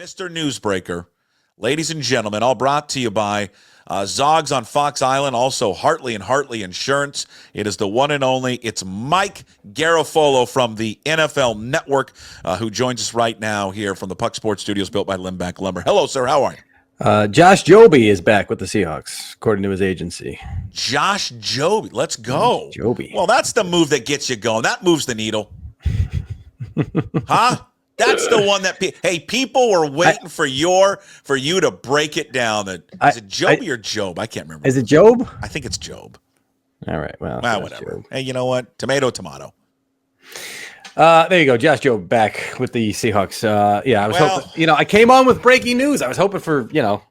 Mr. Newsbreaker, ladies and gentlemen, all brought to you by Zogs on Fox Island, also Hartley and Hartley Insurance. It is the one and only. It's Mike Garafolo from the NFL Network who joins us right now here from the Puck Sports Studios built by Limback Lumber. Hello, sir. How are you? Josh Joby is back with the Seahawks, according to his agency. Josh Joby. Let's go. Joby. Well, that's the move that gets you going. That moves the needle. Huh? That's the one that people were waiting for you to break it down. Is it Joby or Job? I can't remember. Is it Job? I think it's Job. All right. Well, whatever. Job. Hey, you know what? Tomato. There you go. Josh Job back with the Seahawks. I was hoping, I came on with breaking news. I was hoping for, Well,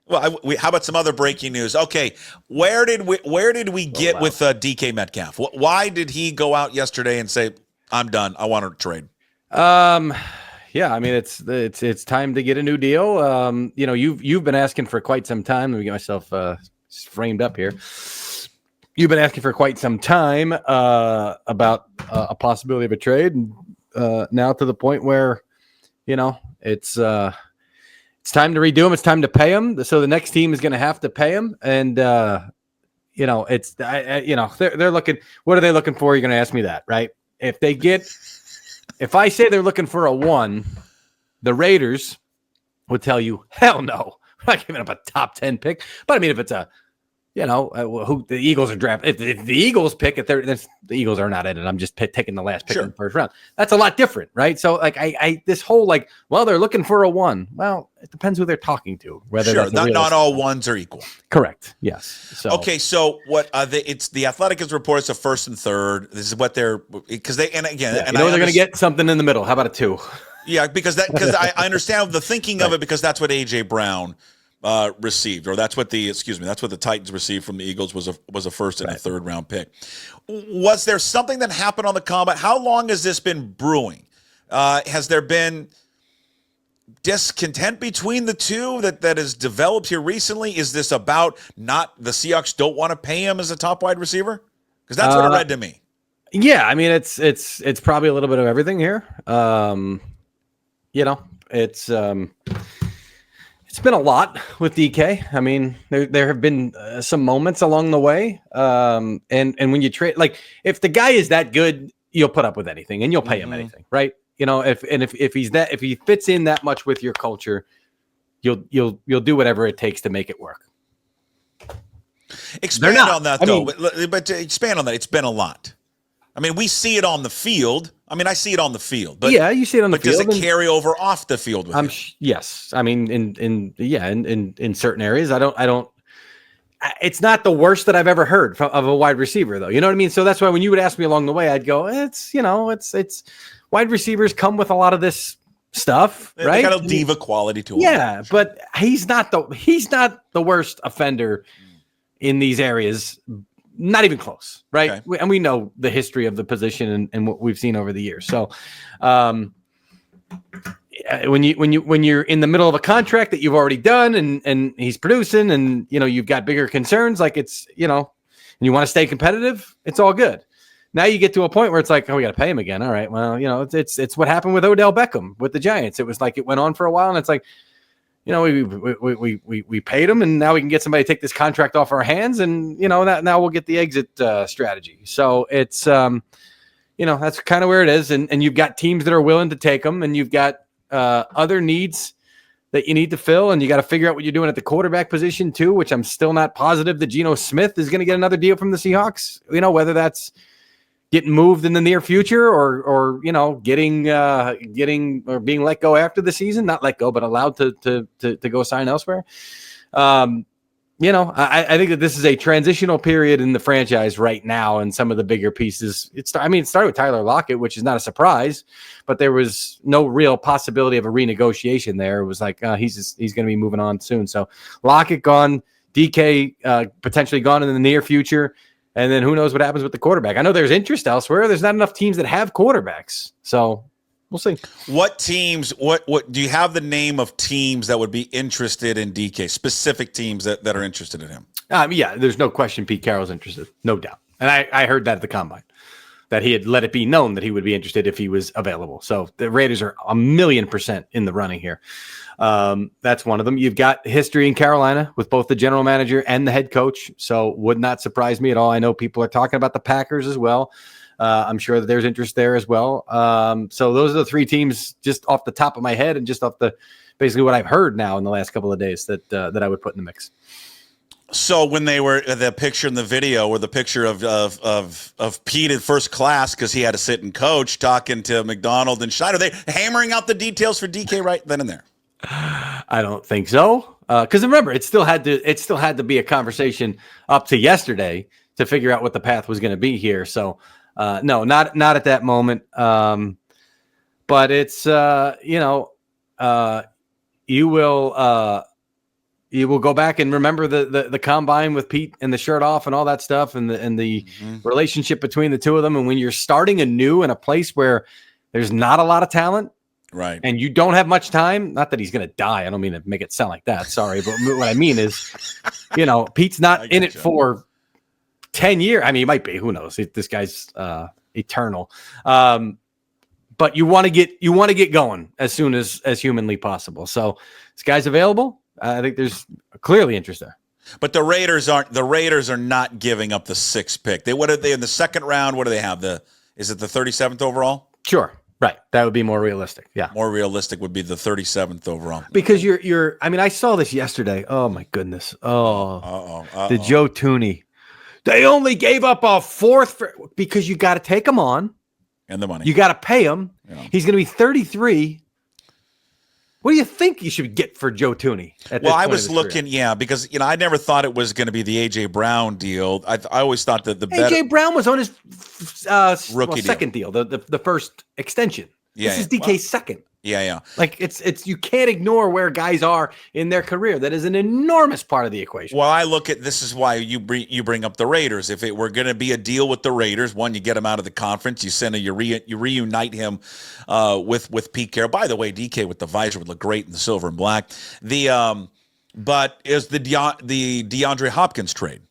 how about some other breaking news? Okay. Where did we get with DK Metcalf? Why did he go out yesterday and say, I'm done. I want to trade? Yeah, I mean it's time to get a new deal. You've been asking for quite some time. Let me get myself framed up here. You've been asking for quite some time about a possibility of a trade, and now to the point where it's time to redo him. It's time to pay him. So the next team is going to have to pay him, and they're looking. What are they looking for? You're going to ask me that, right? If I say they're looking for a 1, the would tell you, hell no, we're not giving up a top 10 pick. But I mean, if it's who the Eagles are drafting, if the Eagles pick it, the Eagles are not in it. I'm just taking the last pick in the first round. That's a lot different, right? So this whole they're looking for a 1. Well, it depends who they're talking to. Whether not all ones are equal. Correct. Yes. So okay. So what? It's the Athletic has reported a 1st and 3rd. This is what they're because they and again they're going to get something in the middle. How about a 2? Yeah, because I understand the thinking of it because that's what AJ Brown received, or that's what the Titans received from the Eagles was a 1st and a 3rd round pick. Was there something that happened on the combine? How long has this been brewing? Has there been discontent between the two that has developed here recently? Is this about not the Seahawks don't want to pay him as a top wide receiver? Because that's what it read to me. Yeah, I mean it's probably a little bit of everything here. It's been a lot with DK. I mean, there have been some moments along the way. And when you trade, if the guy is that good, you'll put up with anything and you'll pay him anything, right? If he fits in that much with your culture, you'll do whatever it takes to make it work. Expand on that though. But to expand on that, it's been a lot. I mean, we see it on the field. I mean, I see it on the field. But, yeah, you see it on the field. But does it carry over off the field with him? Yes. I mean, in certain areas, I don't. It's not the worst that I've ever heard of a wide receiver, though. You know what I mean? So that's why when you would ask me along the way, I'd go, it's wide receivers come with a lot of this stuff, right? They got a diva quality to him. Yeah, but he's not the worst offender in these areas. Not even close, right? Okay. And we know the history of the position and what we've seen over the years. So, when you're in the middle of a contract that you've already done and he's producing and you've got bigger concerns, and you want to stay competitive, it's all good. Now you get to a point where it's like, oh, we got to pay him again. All right, well, it's what happened with Odell Beckham with the Giants. It was like it went on for a while, and it's like, we paid him, and now we can get somebody to take this contract off our hands, and that now we'll get the exit strategy. So it's that's kind of where it is, and you've got teams that are willing to take them, and you've got other needs that you need to fill, and you got to figure out what you're doing at the quarterback position too, which I'm still not positive that Geno Smith is going to get another deal from the Seahawks. Whether that's getting moved in the near future or getting or being let go after the season, not let go, but allowed to go sign elsewhere. I think that this is a transitional period in the franchise right now. And some of the bigger pieces, it started with Tyler Lockett, which is not a surprise, but there was no real possibility of a renegotiation there. It was like, he's going to be moving on soon. So Lockett gone, DK potentially gone in the near future. And then who knows what happens with the quarterback? I know there's interest elsewhere. There's not enough teams that have quarterbacks. So we'll see. What teams, what do you have the name of teams that would be interested in DK, specific teams that are interested in him? Yeah, there's no question Pete Carroll's interested. No doubt. And I heard that at the combine. that he had let it be known that he would be interested if he was available. So the Raiders are 1,000,000% in the running here. That's one of them. You've got history in Carolina with both the general manager and the head coach. So would not surprise me at all. I know people are talking about the Packers as well. I'm sure that there's interest there as well. So those are the three teams just off the top of my head and just off basically what I've heard now in the last couple of days that I would put in the mix. So when they were the picture in the video or the picture of Pete in first class because he had to sit and coach talking to McDonald and Schneider, they hammering out the details for DK right then and there. I don't think so. Because remember, it still had to be a conversation up to yesterday to figure out what the path was going to be here. So no, not at that moment. But it's you will go back and remember the combine with Pete and the shirt off and all that stuff and the relationship between the two of them. And when you're starting anew in a place where there's not a lot of talent, right, and you don't have much time, not that he's going to die. I don't mean to make it sound like that. Sorry. But what I mean is, Pete's not in it for 10 years. I mean, he might be, who knows? This guy's eternal. But you want to get going as soon as humanly possible. So this guy's available. I think there's clearly interest there. But the Raiders are not giving up the 6th pick. What are they in the second round? What do they have? Is it the 37th overall? Sure. Right. That would be more realistic. Yeah. More realistic would be the 37th overall. Because I mean, I saw this yesterday. Oh my goodness. Oh, the Joe Tooney. They only gave up a 4th because you got to take him on. And the money. You got to pay him. Yeah. He's going to be 33. What do you think you should get for Joe Tooney? Well, I was looking, because I never thought it was going to be the A.J. Brown deal. I always thought that A.J. Brown was on his rookie second deal, the first extension. Yeah, this is DK's second. Yeah. Like it's you can't ignore where guys are in their career. That is an enormous part of the equation. Well, I look at this is why you bring up the Raiders. If it were going to be a deal with the Raiders, one, you get him out of the conference, you reunite him with Pete Carroll. By the way, DK with the visor would look great in the silver and black. But is the DeAndre Hopkins trade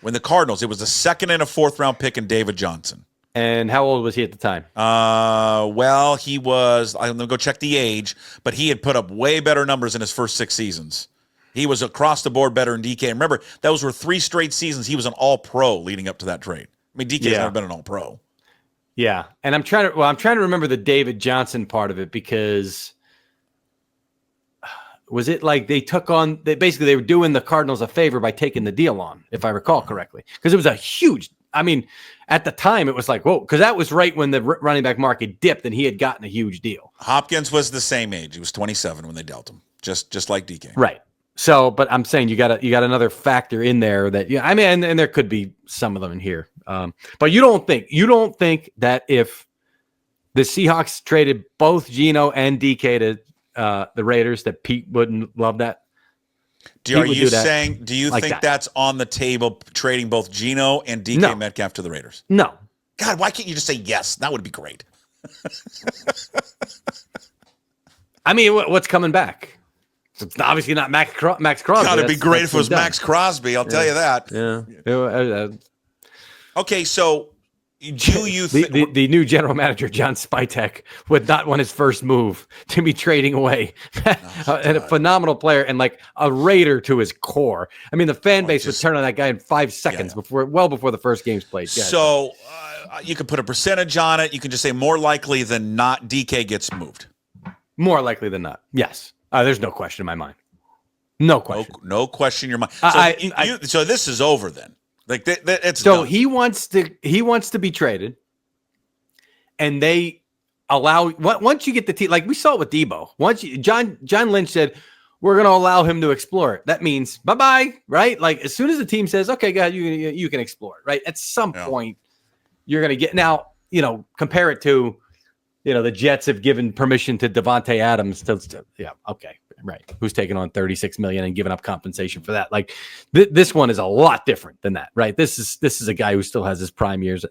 when the Cardinals? It was the 2nd and a 4th round pick in David Johnson. And how old was he at the time? Well, he was, I'm going to go check the age, but he had put up way better numbers in his first 6 seasons. He was across the board better than DK. And remember, those were 3 straight seasons. He was an all-pro leading up to that trade. I mean, DK's never been an all-pro. Yeah. And I'm trying to remember the David Johnson part of it because was it like they were doing the Cardinals a favor by taking the deal on, if I recall correctly, because it was a huge, I mean, at the time, it was like, whoa, because that was right when the running back market dipped and he had gotten a huge deal. Hopkins was the same age. He was 27 when they dealt him, just like DK. Right. So, but I'm saying you got another factor in there that, I mean, and there could be some of them in here. But you don't think that if the Seahawks traded both Geno and DK to the Raiders that Pete wouldn't love that? Do you think that's on the table, trading both Geno and DK Metcalf to the Raiders? No. God, why can't you just say yes? That would be great. I mean, what's coming back? It's obviously not Max Crosby. God, it'd be great if it was Max Crosby. I'll tell you that. Yeah. Okay, so do you think the new general manager, John Spytek, would not want his first move to be trading away and a phenomenal player and like a Raider to his core. I mean, the fan base would turn on that guy in 5 seconds before the first game's played. So you could put a percentage on it. You can just say more likely than not DK gets moved. More likely than not. Yes. There's no question in my mind. No question. No question in your mind. So, so this is over then. Like it's so done. he wants to be traded, and they allow once you get the team, like we saw it with Debo. John Lynch said we're going to allow him to explore it. That means bye, right? Like as soon as the team says okay, go ahead, you can explore it, right? At some point, you're going to get now. Compare it to the Jets have given permission to Devontae Adams to okay. Right. Who's taking on $36 million and giving up compensation for that? Like this one is a lot different than that, right? This is a guy who still has his prime years,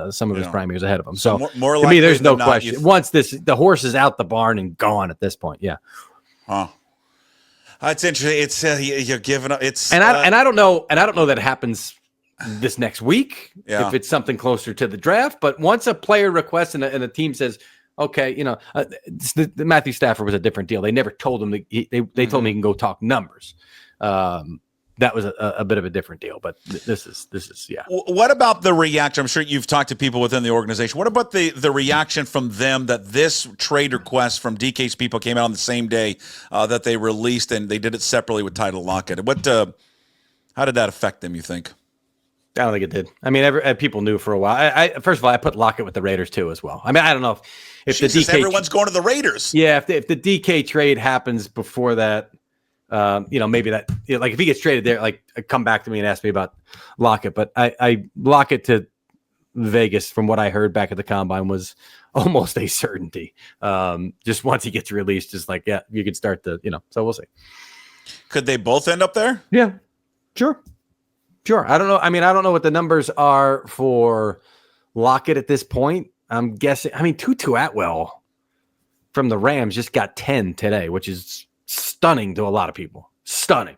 some of his prime years ahead of him. So more to me, there's no question. Once the horse is out the barn and gone at this point. Yeah. Huh. It's interesting. It's you're giving up. It's and I don't know that it happens this next week, Yeah. if it's something closer to the draft. But once a player requests and a team says, okay, the Matthew Stafford was a different deal. They never told him they told him he can go talk numbers. That was a bit of a different deal, but this is yeah. What about the reaction? I'm sure you've talked to people within the organization. What about the reaction from them that this trade request from DK's people came out on the same day that they released, and they did it separately with Tyler Lockett? How did that affect them, you think? I don't think it did. I mean, people knew for a while. First of all, I put Lockett with the Raiders too as well. I mean, I don't know if Jesus, the DK everyone's going to the Raiders. Yeah, if the DK trade happens before that, maybe that like if he gets traded there, like come back to me and ask me about Lockett. But I Lockett to Vegas, from what I heard back at the combine, was almost a certainty. Just once he gets released, just like, yeah, you could start so we'll see. Could they both end up there? Yeah, sure. I don't know. I mean, I don't know what the numbers are for Lockett at this point. I'm guessing. I mean, Tutu Atwell from the Rams just got 10 today, which is stunning to a lot of people. Stunning.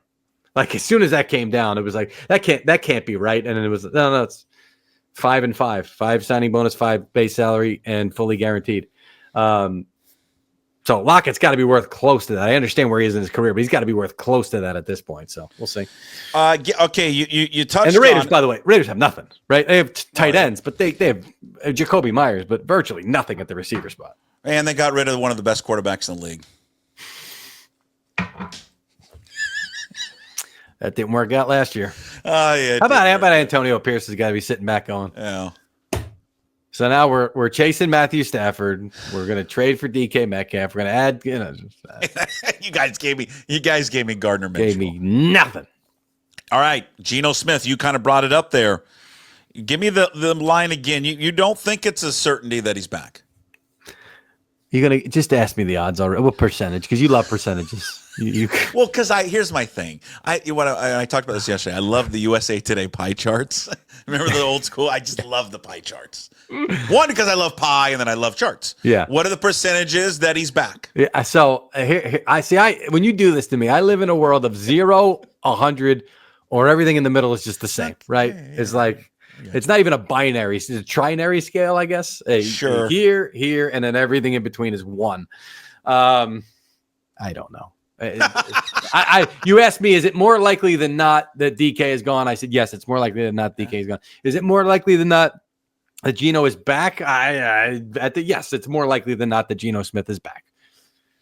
Like as soon as that came down, it was like that can't be right. And then it was no, it's 5 and 5, 5 signing bonus, 5 base salary, and fully guaranteed. So Lockett's got to be worth close to that. I understand where he is in his career, but he's got to be worth close to that at this point. So we'll see. Okay, you touched on... And the Raiders, by the way, have nothing, right? They have tight ends, but they have Jacoby Myers, but virtually nothing at the receiver spot. And they got rid of one of the best quarterbacks in the league. That didn't work out last year. Yeah. How about Antonio Pierce has got to be sitting back going? Yeah. So now we're chasing Matthew Stafford. We're going to trade for DK Metcalf. We're going to add, you guys gave me Gardner Minshew. Gave me nothing. All right, Geno Smith, you kind of brought it up there. Give me the line again. You don't think it's a certainty that he's back? You're going to just ask me the odds already. What percentage? Because you love percentages. Well, because here's my thing. I talked about this yesterday. I love the USA Today pie charts. Remember the old school? I just love the pie charts. One, because I love pie, and then I love charts. Yeah. What are the percentages that he's back? Yeah. So when you do this to me, I live in a world of 0, 100, or everything in the middle is just the same, right? Yeah. It's like it's not even a binary; it's a trinary scale, I guess. Sure. Here, and then everything in between is 1. I don't know. You asked me, is it more likely than not that DK is gone? I said, yes, it's more likely than not DK is gone. Is it more likely than not that Geno is back? Yes, it's more likely than not that Geno Smith is back.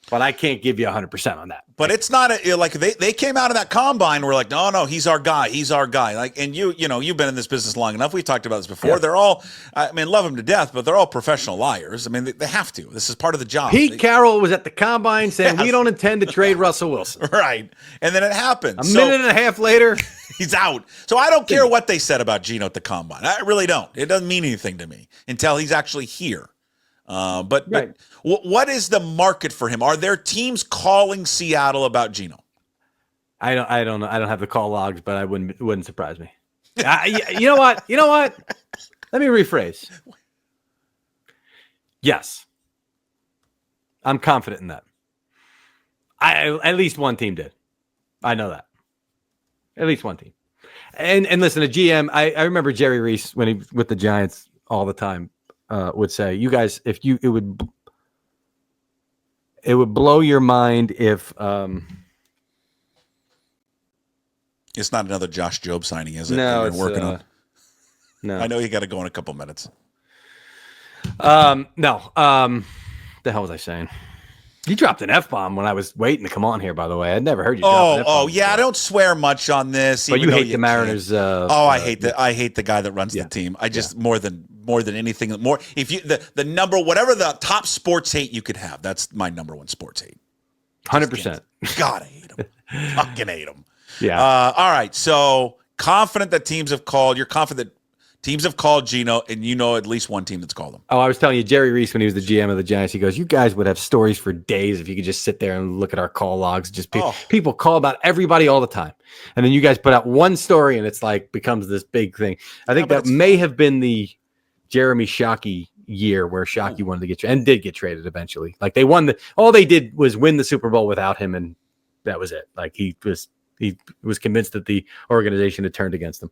But I can't give you 100% on that. But it's not like they came out of that combine. We're like, no, he's our guy. He's our guy. Like, and you've been in this business long enough. We've talked about this before. Yeah. They're all, love him to death, but they're all professional liars. I mean, they have to. This is part of the job. Pete Carroll was at the combine saying, we don't intend to trade Russell Wilson. Right. And then it happened. A minute and a half later, he's out. So I don't care what they said about Geno at the combine. I really don't. It doesn't mean anything to me until he's actually here. But what is the market for him? Are there teams calling Seattle about Geno? I don't know. I don't have the call logs, but it wouldn't surprise me. You know what? Let me rephrase. Yes, I'm confident in that. At least one team did. I know that. At least one team. And listen, a GM. I remember Jerry Reese when he with the Giants all the time. Would say, you guys, it would blow your mind if it's not another Josh Jobe signing, is it? No, it's working on. No, I know you got to go in a couple minutes. No. The hell was I saying? You dropped an F-bomb when I was waiting to come on here, by the way. I'd never heard you drop an F-bomb. Yeah, I don't swear much on this. But you hate the Mariners. I hate the guy that runs the team. I just more than anything more. If you the number whatever the top sports hate you could have, that's my number one sports hate. 100%. God, I hate him. Fucking hate him. Yeah. All right. So confident that teams have called. You're confident teams have called Geno, and you know at least one team that's called him. Oh, I was telling you, Jerry Reese, when he was the GM of the Giants, he goes, you guys would have stories for days if you could just sit there and look at our call logs. Just people call about everybody all the time. And then you guys put out one story, and it's like becomes this big thing. I think that may have been the Jeremy Shockey year where Shockey wanted to get traded and did get traded eventually. Like they won all they did was win the Super Bowl without him, and that was it. Like he was convinced that the organization had turned against him.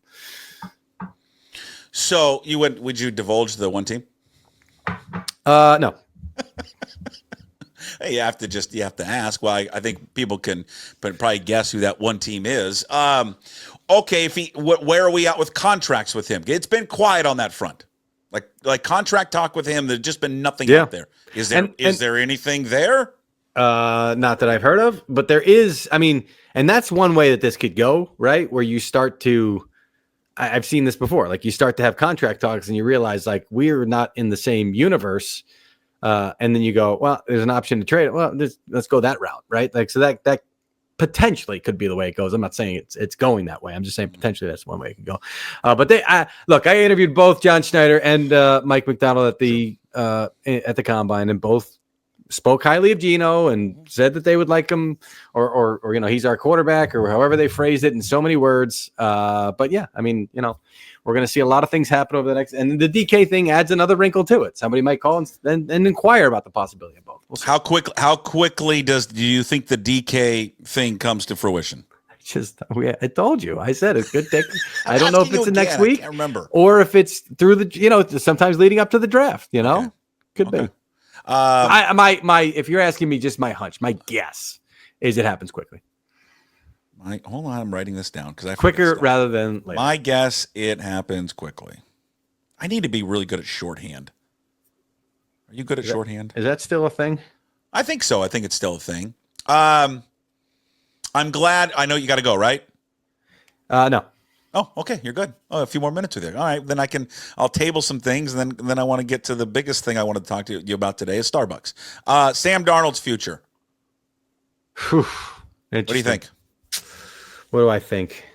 So would you divulge the one team? No. Hey, you have to ask. Well, I think people can probably guess who that one team is. Okay, where are we at with contracts with him? It's been quiet on that front. Like contract talk with him, there's just been nothing out there. Is there anything there? Not that I've heard of, but there is. I mean, and that's one way that this could go, right? Where you start to, I've seen this before. Like you start to have contract talks, and you realize like we're not in the same universe. And then you go, well, there's an option to trade it. Well, let's go that route, right? Like so that potentially could be the way it goes. I'm not saying it's going that way. I'm just saying potentially that's one way it could go. But I interviewed both John Schneider and Mike McDonald at the combine, and both spoke highly of Geno and said that they would like him or he's our quarterback or however they phrased it in so many words. But yeah, I mean, we're going to see a lot of things happen over the next, and the DK thing adds another wrinkle to it. Somebody might call and inquire about the possibility of both. We'll how quickly do you think the DK thing comes to fruition? I told you. I said it could take. I don't know if it's the next week. I can't remember, or if it's through the sometimes leading up to the draft. Could be. If you're asking me, just my hunch, my guess is it happens quickly. Hold on, I'm writing this down because quicker rather than later. My guess, it happens quickly. I need to be really good at shorthand. Are you good at shorthand? Is that still a thing? I think so. I think it's still a thing. I'm glad. I know you got to go, right? No. Oh, okay. You're good. Oh, a few more minutes with you. All right. Then I'll table some things, and then I want to get to the biggest thing I wanted to talk to you about today is Starbucks. Sam Darnold's future. What do you think? What do I think?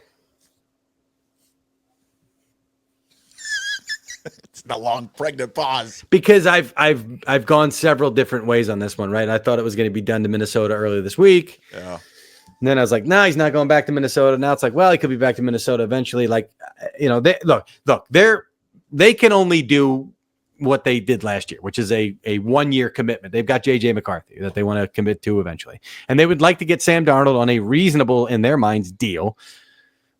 It's a long, pregnant pause. Because I've gone several different ways on this one, right? I thought it was going to be done to Minnesota earlier this week. Yeah. And then I was like, no, he's not going back to Minnesota. Now it's like, well, he could be back to Minnesota eventually. Like, they can only do what they did last year, which is a 1-year commitment. They've got JJ McCarthy that they want to commit to eventually. And they would like to get Sam Darnold on a reasonable, in their minds, deal.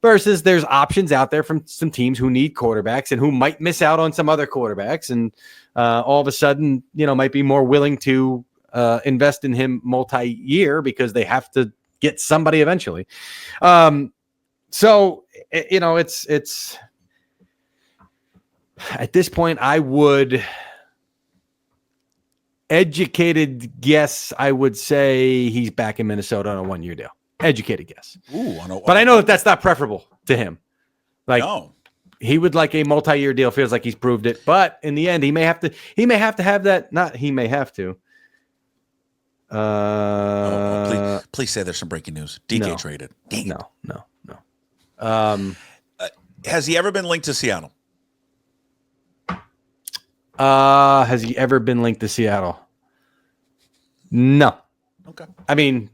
Versus there's options out there from some teams who need quarterbacks and who might miss out on some other quarterbacks. And all of a sudden, might be more willing to invest in him multi-year because they have to get somebody eventually. It's at this point, I would educated guess. I would say he's back in Minnesota on a 1-year deal. Educated guess. Ooh, but I know that's not preferable to him. Like, no. He would like a multi-year deal. Feels like he's proved it, but in the end, he may have to have that. Not he may have to. Please say there's some breaking news. DK traded. Dang. No. Has he ever been linked to Seattle? Has he ever been linked to Seattle? No. Okay. I mean,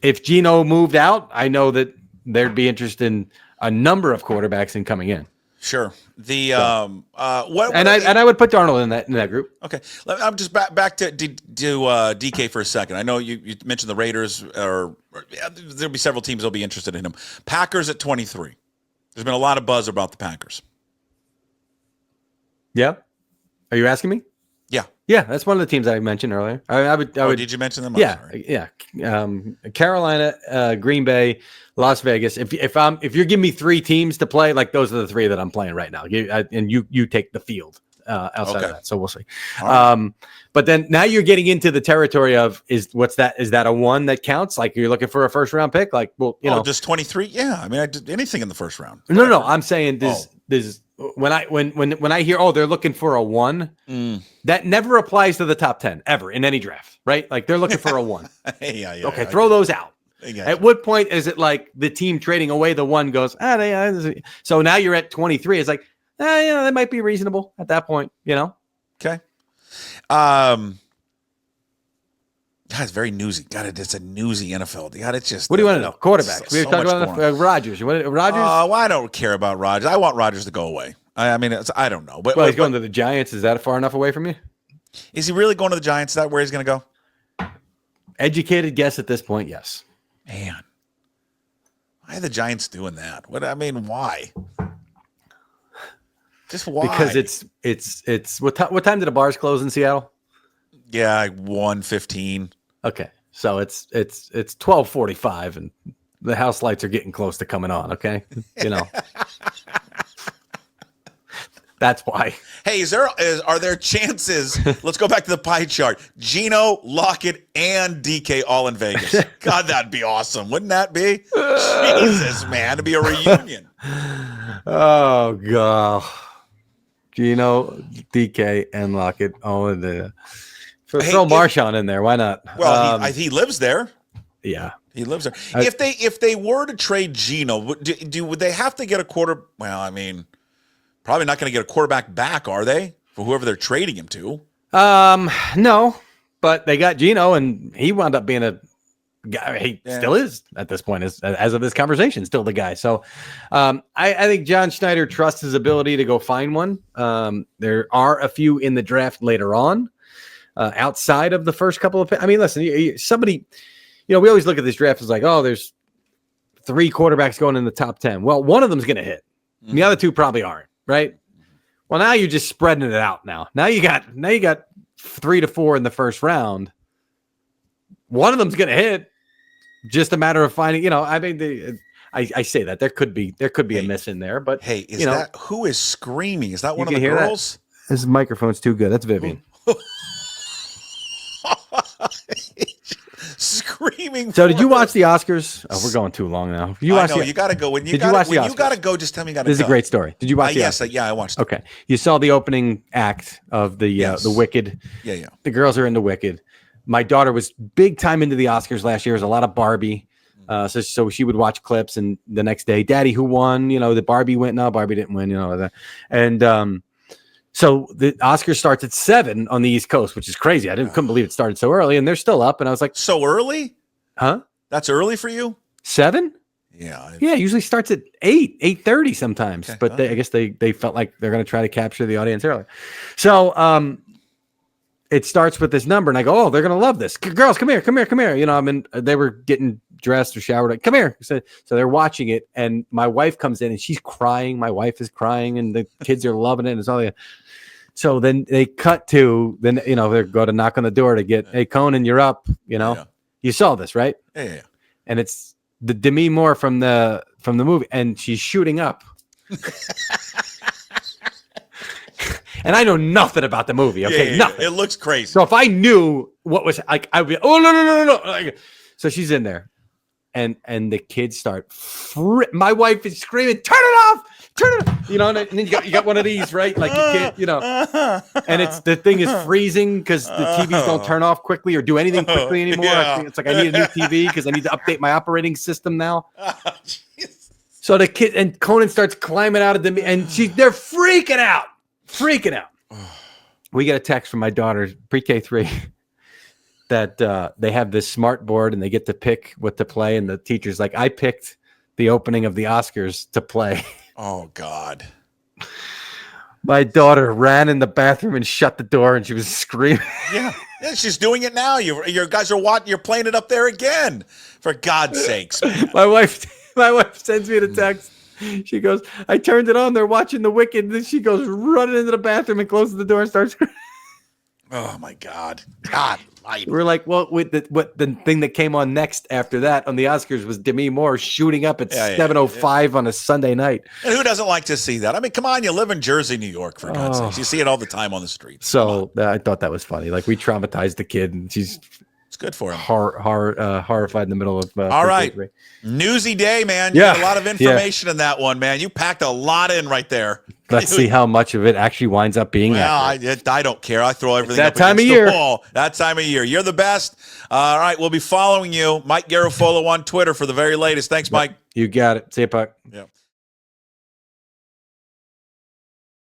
if Geno moved out, I know that there'd be interest in a number of quarterbacks in coming in. Sure. I would put Darnold in that group. Okay. I'm just back to DK for a second. I know you mentioned the Raiders, or there'll be several teams that'll be interested in him. Packers at 23. There's been a lot of buzz about the Packers. Yeah. Are you asking me? Yeah. Yeah, that's one of the teams I mentioned earlier. I would. Did you mention them? Yeah. Carolina, Green Bay, Las Vegas. If you're giving me 3 teams to play, like those are the 3 that I'm playing right now. And you take the field outside of that. So we'll see. Right. But then now you're getting into the territory of is that a 1 that counts? Like you're looking for a first round pick? Like, well, just 23. Yeah, I mean, I did anything in the first round. No. I'm saying this. When I hear they're looking for a 1, that never applies to the top 10 ever in any draft, right? Like they're looking for a 1. Yeah. Okay, throw those out. At what point is it like the team trading away the 1 goes, so now you're at 23. It's like, that might be reasonable at that point, Okay. God, it's very newsy. God, it's a newsy NFL. God, it's just. What do you want to know? Quarterbacks. We were talking about Rodgers. Rodgers? Well, I don't care about Rodgers. I want Rodgers to go away. I mean, I don't know. But he's going to the Giants. Is that far enough away from you? Is he really going to the Giants? Is that where he's going to go? Educated guess at this point, yes. Man, why are the Giants doing that? Why? Just why? Because it's what time did the bars close in Seattle? Yeah, 1:15. Okay, so it's 12:45, and the house lights are getting close to coming on. Okay, that's why. Hey, are there chances? Let's go back to the pie chart. Geno, Lockett, and DK all in Vegas. God, that'd be awesome, wouldn't that be? Jesus, man, to be a reunion. Oh god, Geno, DK, and Lockett all in the. Throw Marshawn in there. Why not? Well, he lives there. Yeah, he lives there. If they were to trade Geno, would they have to get a quarter? Well, I mean, probably not going to get a quarterback back, are they? For whoever they're trading him to. No, but they got Geno, and he wound up being a guy. He still is at this point, as of this conversation, still the guy. So, I think John Schneider trusts his ability to go find one. There are a few in the draft later on. Outside of the first couple of, I mean, listen, somebody, we always look at this draft as like, oh, there's 3 quarterbacks going in the top 10. Well, one of them's going to hit. Mm-hmm. The other 2 probably aren't, right? Well, now you're just spreading it out. Now you got 3 to 4 in the first round. One of them's going to hit. Just a matter of finding. I mean, I say that there could be a miss in there, but hey, that who is screaming? Is that one of the girls? This microphone's too good. That's Vivian. Screaming. So did you watch the Oscars? Oh, we're going too long now. You got to go. When you got to go, just tell me you got to go. This is a great story. Did you watch the Yes, Oscars? I watched it. Okay. You saw the opening act of the Wicked. Yeah. The girls are into Wicked. My daughter was big time into the Oscars last year. There was a lot of Barbie. So she would watch clips, and the next day, Daddy, who won? The Barbie went. No, Barbie didn't win. And so the Oscars starts at 7 on the East Coast, which is crazy. Couldn't believe it started so early, and they're still up. And I was like, so early? Huh? That's early for you? 7? Yeah. Yeah, it usually starts at 8:30 sometimes. Okay. But I guess they felt like they're going to try to capture the audience early. So it starts with this number, and I go, oh, they're going to love this. Girls, come here. They were getting dressed or showered. Like, come here. So they're watching it, and my wife comes in, and she's crying. My wife is crying, and the kids are loving it. And it's all the. So then they cut to, they're going to knock on the door to get, hey, Conan, you're up. You saw this, right? Yeah. And it's the Demi Moore from the movie, and she's shooting up. And I know nothing about the movie. Okay, nothing. It looks crazy. So if I knew what was like, I'd be, oh no. Like, so she's in there, and the kids start. My wife is screaming, "Turn it off! Turn it off!" And then you got one of these, right? Like you can't, and it's the thing is freezing because the TVs don't turn off quickly or do anything quickly anymore. Yeah. It's like I need a new TV because I need to update my operating system now. So the kid and Conan starts climbing out of and they're freaking out. We get a text from my daughter, pre-K 3, that they have this smart board and they get to pick what to play. And the teacher's like, I picked the opening of the Oscars to play. Oh, God. My daughter ran in the bathroom and shut the door, and she was screaming. Yeah, she's doing it now. Your guys are watching. You're playing it up there again. For God's sakes, man. My wife sends me the text. She goes, I turned it on. They're watching The Wicked. Then she goes running into the bathroom and closes the door and starts crying. Oh, my God. We're like, well, the thing that came on next after that on the Oscars was Demi Moore shooting up at 7:05 on a Sunday night. And who doesn't like to see that? I mean, come on, you live in Jersey, New York, for God's sakes. You see it all the time on the streets. So I thought that was funny. Like, we traumatized the kid, and she's it's good for him. Horrified in the middle of all right. Newsy day, man. You got a lot of information in that one, man. You packed a lot in right there. Let's see how much of it actually winds up being accurate. I don't care. I throw everything up against the wall. That time of year. You're the best. All right, we'll be following you. Mike Garafolo on Twitter for the very latest. Thanks, Mike. You got it. See you, Puck. Yeah.